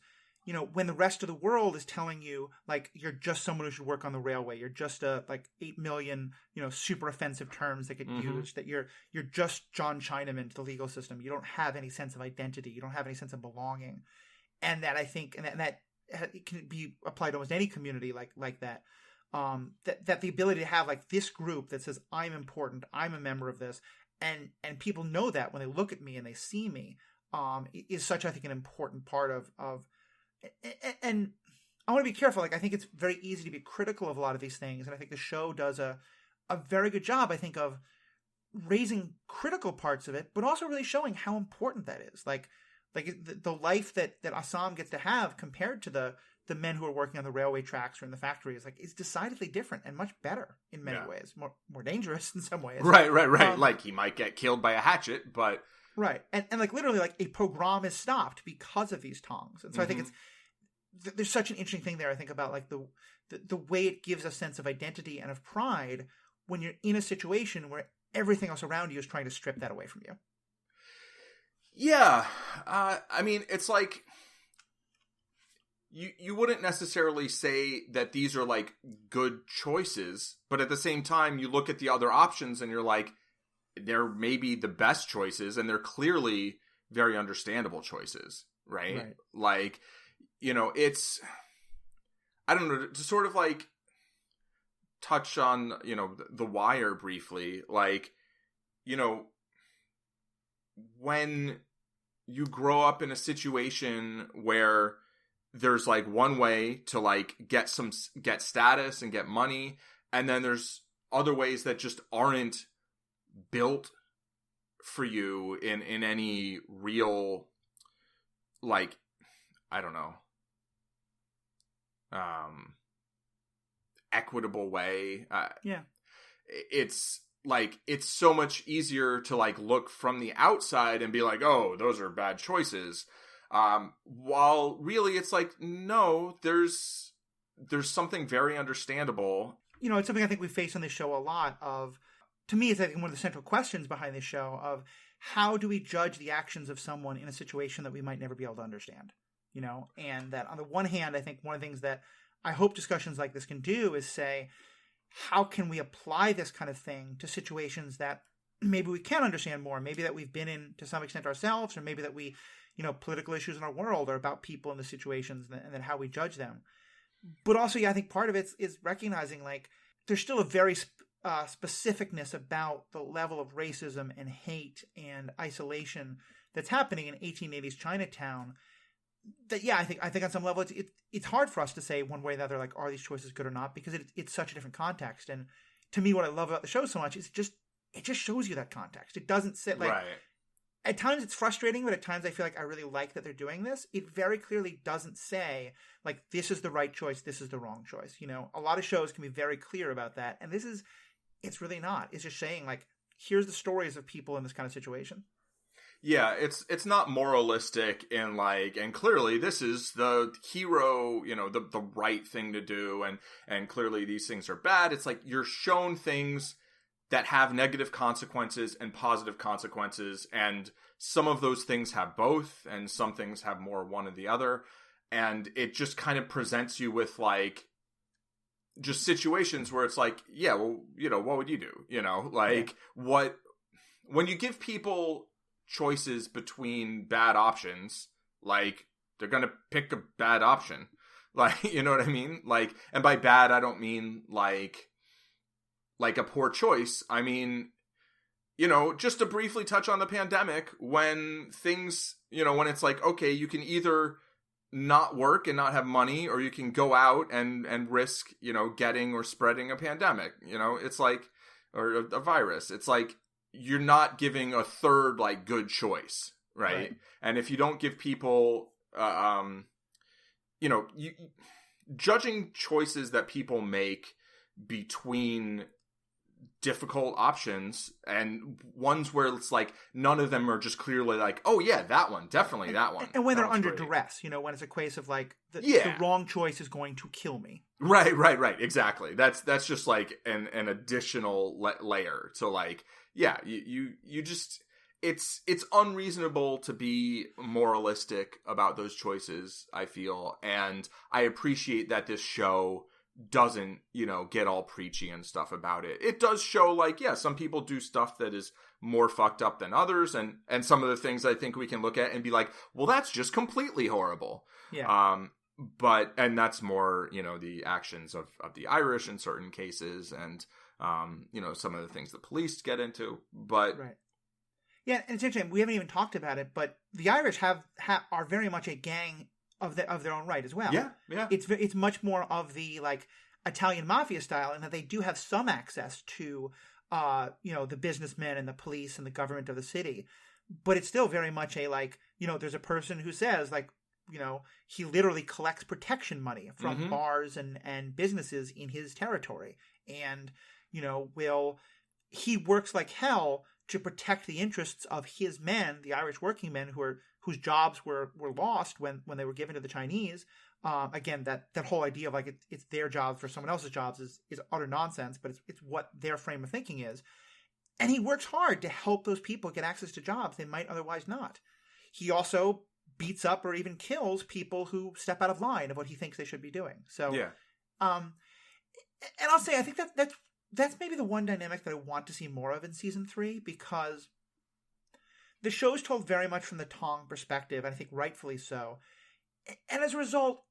when the rest of the world is telling you, like, you're just someone who should work on the railway, you're just 8 million, super offensive terms that get used, that you're just John Chinaman to the legal system, you don't have any sense of identity, you don't have any sense of belonging, and that I think, and that it can be applied to almost any community like that. That the ability to have, like, this group that says, I'm important, I'm a member of this, and people know that when they look at me and they see me, is such, I think, an important part of and I want to be careful. Like, I think it's very easy to be critical of a lot of these things, and I think the show does a very good job, I think, of raising critical parts of it, but also really showing how important that is. Like the life that Assam gets to have compared to the men who are working on the railway tracks or in the factories, like, is decidedly different and much better in many ways, more dangerous in some ways. Right. Like, he might get killed by a hatchet, but right, and like, literally, like, a pogrom is stopped because of these tongs, and so I think there's such an interesting thing there. I think about, like, the way it gives a sense of identity and of pride when you're in a situation where everything else around you is trying to strip that away from you. Yeah, I mean, it's like, you wouldn't necessarily say that these are, like, good choices, but at the same time, you look at the other options and you're like, they're maybe the best choices, and they're clearly very understandable choices, right? Like, it's, I don't know, to sort of, like, touch on, The Wire briefly, like, when you grow up in a situation where there's, like, one way to, like, get status and get money, and then there's other ways that just aren't built for you in any real, like, I don't know, equitable way. It's like, it's so much easier to, like, look from the outside and be like, oh, those are bad choices. While really it's like, no, there's something very understandable. It's something I think we face on this show a lot of, to me, it's, I think, one of the central questions behind this show of how do we judge the actions of someone in a situation that we might never be able to understand, and that on the one hand, I think one of the things that I hope discussions like this can do is say, how can we apply this kind of thing to situations that maybe we can understand more, maybe that we've been in to some extent ourselves, or maybe that we, political issues in our world are about people in the situations and then how we judge them. But also, I think part of it is recognizing, like, there's still a very specificness about the level of racism and hate and isolation that's happening in 1880s Chinatown. That, I think on some level it's hard for us to say one way or the other, like, are these choices good or not, because it's such a different context. And to me, what I love about the show so much is it just shows you that context. It doesn't sit like, at times it's frustrating, but at times I feel like I really like that they're doing this. It very clearly doesn't say, like, this is the right choice, this is the wrong choice. You know, a lot of shows can be very clear about that. And it's really not. It's just saying, like, here's the stories of people in this kind of situation. Yeah, it's not moralistic in, like, and clearly this is the hero, you know, the right thing to do, and clearly these things are bad. It's like you're shown things that have negative consequences and positive consequences, and some of those things have both, and some things have more one or the other, and it just kind of presents you with, like, just situations where it's like, yeah, well, you know, what would you do? You know, like, when you give people choices between bad options, like, they're gonna pick a bad option. Like, you know what I mean? Like, and by bad, I don't mean, like a poor choice. I mean, you know, just to briefly touch on the pandemic, when things, you know, when it's like, okay, you can either not work and not have money, or you can go out and risk, you know, getting or spreading a pandemic, you know, it's like, or a virus. It's like, you're not giving a third, like, good choice, right? And if you don't give people, you know, judging choices that people make between difficult options and ones where it's like none of them are just clearly like, oh yeah, that one, definitely that one. And when that they're under great. Duress, you know, when it's a case of like the wrong choice is going to kill me. Right. Exactly. That's just like an additional layer to, like, yeah, you just, it's unreasonable to be moralistic about those choices, I feel. And I appreciate that this show doesn't, you know, get all preachy and stuff about it. It does show, like, yeah, some people do stuff that is more fucked up than others, and some of the things I think we can look at and be like, well, that's just completely horrible. Yeah. But that's more, you know, the actions of the Irish in certain cases, and you know, some of the things the police get into. But right. Yeah, and it's interesting. We haven't even talked about it, but the Irish are very much a gang of their own right as well. Yeah. It's much more of the, like, Italian mafia style, in that they do have some access to, you know, the businessmen and the police and the government of the city, but it's still very much a, like, you know, there's a person who says, like, you know, he literally collects protection money from bars and businesses in his territory, and, you know, he works like hell to protect the interests of his men, the Irish working men whose jobs were lost when they were given to the Chinese. Again, that whole idea of, like, it's their jobs for someone else's jobs is utter nonsense, but it's what their frame of thinking is. And he works hard to help those people get access to jobs they might otherwise not. He also beats up or even kills people who step out of line of what he thinks they should be doing. So, yeah. And I'll say, I think that's maybe the one dynamic that I want to see more of in season 3, because the show is told very much from the Tong perspective, and I think rightfully so. And as a result,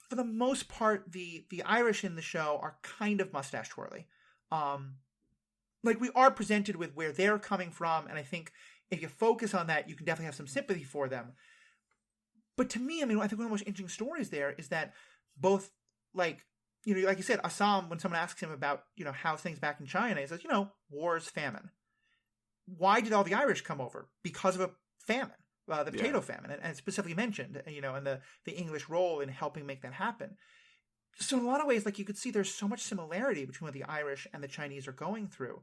for the most part, the Irish in the show are kind of mustache twirly. Like, we are presented with where they're coming from, and I think if you focus on that, you can definitely have some sympathy for them. But to me, I mean, I think one of the most interesting stories there is that both, like, you know, like you said, Assam, when someone asks him about, you know, how things back in China, he says, you know, wars, famine. Why did all the Irish come over? Because of a famine, the potato famine, and it's specifically mentioned, you know, and the English role in helping make that happen. So in a lot of ways, like, you could see there's so much similarity between what the Irish and the Chinese are going through,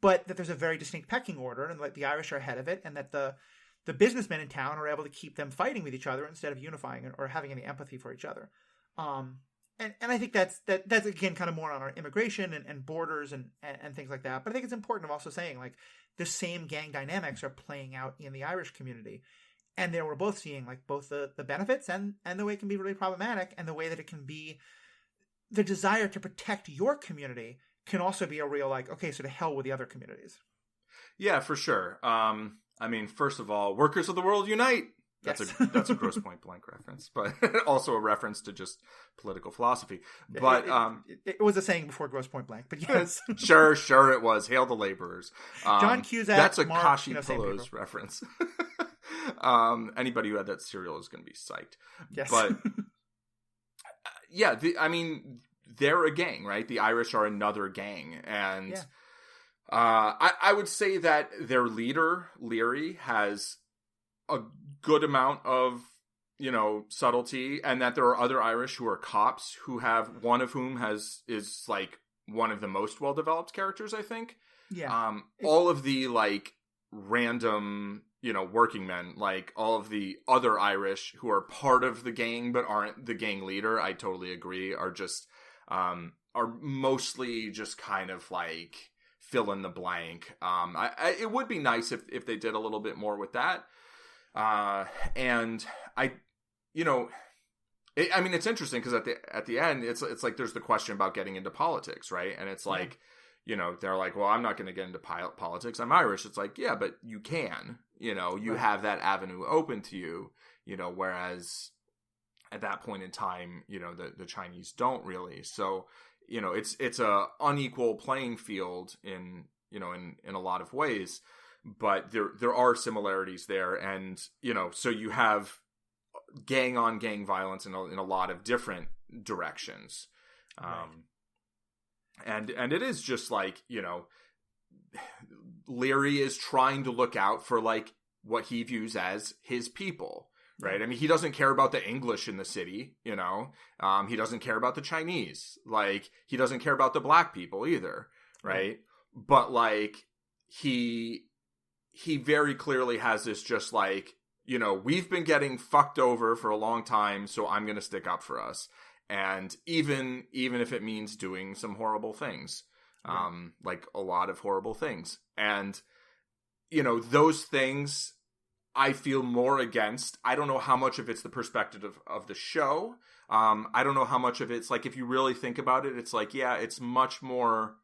but that there's a very distinct pecking order, and like the Irish are ahead of it, and that the businessmen in town are able to keep them fighting with each other instead of unifying or having any empathy for each other. And I think that's again kind of more on our immigration and borders and things like that. But I think it's important of also saying, like, the same gang dynamics are playing out in the Irish community. And there we're both seeing, like, both the benefits and the way it can be really problematic, and the way that it can be the desire to protect your community can also be a real, like, okay, so to hell with the other communities. Yeah, for sure. I mean, first of all, workers of the world unite. That's a Gross Point Blank reference, but also a reference to just political philosophy. But it was a saying before Gross Point Blank, but yes, sure it was. Hail the laborers. John Cusack. That's a Mark, Kashi you know, Pillows reference. Anybody who had that cereal is going to be psyched. Yes, but yeah, I mean, they're a gang, right? The Irish are another gang, and I would say that their leader, Leary, has a good amount of, subtlety, and that there are other Irish who are cops who have, one of whom is like one of the most well-developed characters, I think. Yeah. All of the like random, working men, like all of the other Irish who are part of the gang but aren't the gang leader, I totally agree, are just, are mostly just kind of like fill in the blank. It would be nice if they did a little bit more with that. And it's interesting because at the end, it's like there's the question about getting into politics, right? And it's like, they're like, well, I'm not going to get into politics. I'm Irish. It's like, yeah, but you can, you have that avenue open to you, whereas at that point in time, the Chinese don't really. So, it's a unequal playing field in a lot of ways, but there are similarities there. And, so you have gang on gang violence in a lot of different directions. Right. And it is just like, Leary is trying to look out for like what he views as his people, right? I mean, he doesn't care about the English in the city, he doesn't care about the Chinese, like he doesn't care about the black people either, right? But like he very clearly has this just like, we've been getting fucked over for a long time, so I'm going to stick up for us. And even if it means doing some horrible things, like a lot of horrible things. And, those things I feel more against. I don't know how much of it's the perspective of the show. I don't know how much of it's like, if you really think about it, it's like, yeah, it's much more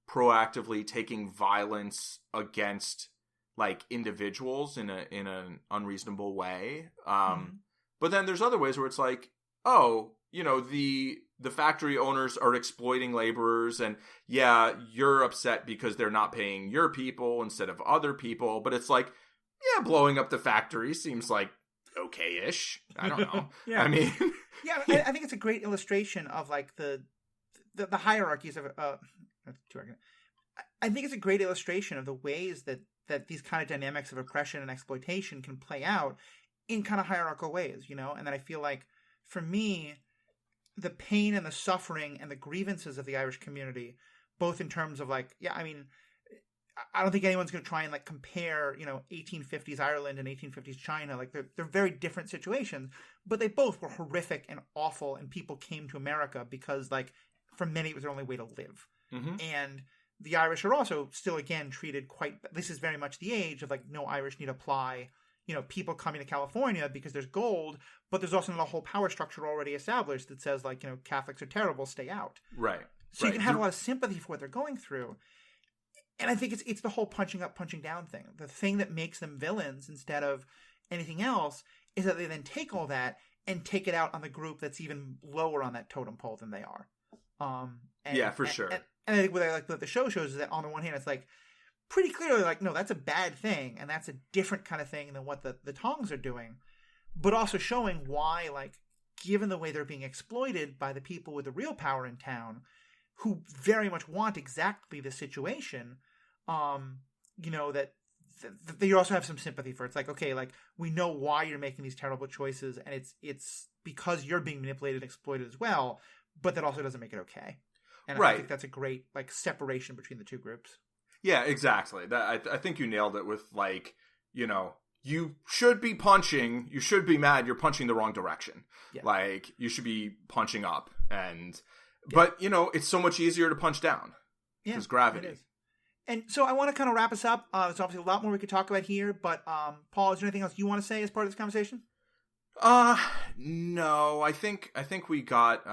proactively taking violence against like individuals in an unreasonable way. But then there's other ways where it's like, oh, the factory owners are exploiting laborers, and yeah, you're upset because they're not paying your people instead of other people. But it's like, yeah, blowing up the factory seems like okay-ish. I don't know. Yeah. I mean, yeah, I think it's a great illustration of like the hierarchies of. I think it's a great illustration of the ways that these kind of dynamics of oppression and exploitation can play out in kind of hierarchical ways, and that I feel like for me, the pain and the suffering and the grievances of the Irish community, both in terms of like, yeah, I mean, I don't think anyone's going to try and like compare, 1850s Ireland and 1850s China. Like they're very different situations, but they both were horrific and awful. And people came to America because like for many, it was their only way to live. Mm-hmm. And the Irish are also still, again, treated this is very much the age of like, no Irish need apply, people coming to California because there's gold, but there's also not a whole power structure already established that says like, Catholics are terrible, stay out. Right. So you can have a lot of sympathy for what they're going through. And I think it's the whole punching up, punching down thing. The thing that makes them villains instead of anything else is that they then take all that and take it out on the group that's even lower on that totem pole than they are. Sure. And I think what the show shows is that on the one hand, it's like pretty clearly like, no, that's a bad thing. And that's a different kind of thing than what the Tongs are doing. But also showing why, like, given the way they're being exploited by the people with the real power in town, who very much want exactly the situation, that you also have some sympathy for. It's like, okay, like, we know why you're making these terrible choices, and it's because you're being manipulated and exploited as well, but that also doesn't make it okay. And I think that's a great like separation between the two groups. Yeah, exactly. I think you nailed it with like, you should be punching, you should be mad, you're punching the wrong direction. Yeah. Like, you should be punching up. But, it's so much easier to punch down. Because gravity. It is. And so I want to kind of wrap us up. There's obviously a lot more we could talk about here, but Paul, is there anything else you want to say as part of this conversation? No. I think we got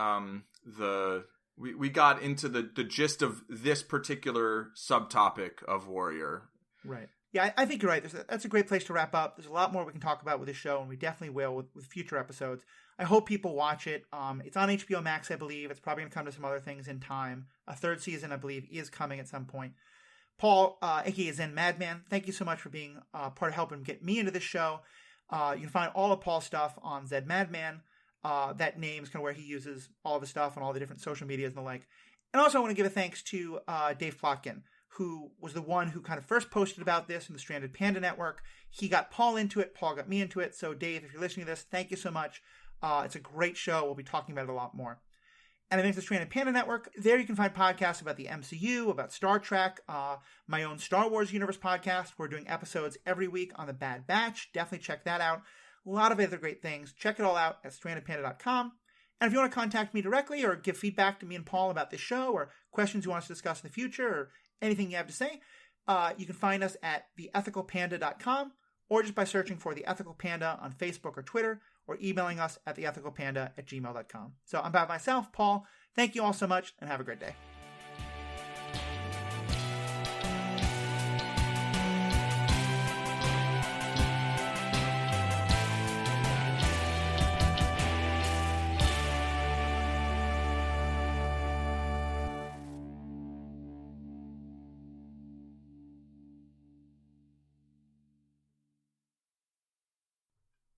we got into the gist of this particular subtopic of Warrior. Right. Yeah, I think you're right. That's a great place to wrap up. There's a lot more we can talk about with this show, and we definitely will with future episodes. I hope people watch it. It's on HBO Max, I believe. It's probably going to come to some other things in time. A third season, I believe, is coming at some point. Paul, aka Zen Madman, thank you so much for being part of helping get me into this show. You can find all of Paul's stuff on Zen Madman. That name is kind of where he uses all of his stuff on all the different social medias and the like. And also I want to give a thanks to Dave Plotkin, who was the one who kind of first posted about this in the Stranded Panda Network. He got Paul into it. Paul got me into it. So, Dave, if you're listening to this, thank you so much. It's a great show. We'll be talking about it a lot more. And I think the Stranded Panda Network, there you can find podcasts about the MCU, about Star Trek, my own Star Wars Universe podcast. We're doing episodes every week on The Bad Batch. Definitely check that out. A lot of other great things. Check it all out at strandedpanda.com. And if you want to contact me directly or give feedback to me and Paul about this show or questions you want us to discuss in the future or anything you have to say, you can find us at theethicalpanda.com or just by searching for The Ethical Panda on Facebook or Twitter or emailing us at theethicalpanda@gmail.com. So I'm by myself, Paul. Thank you all so much and have a great day.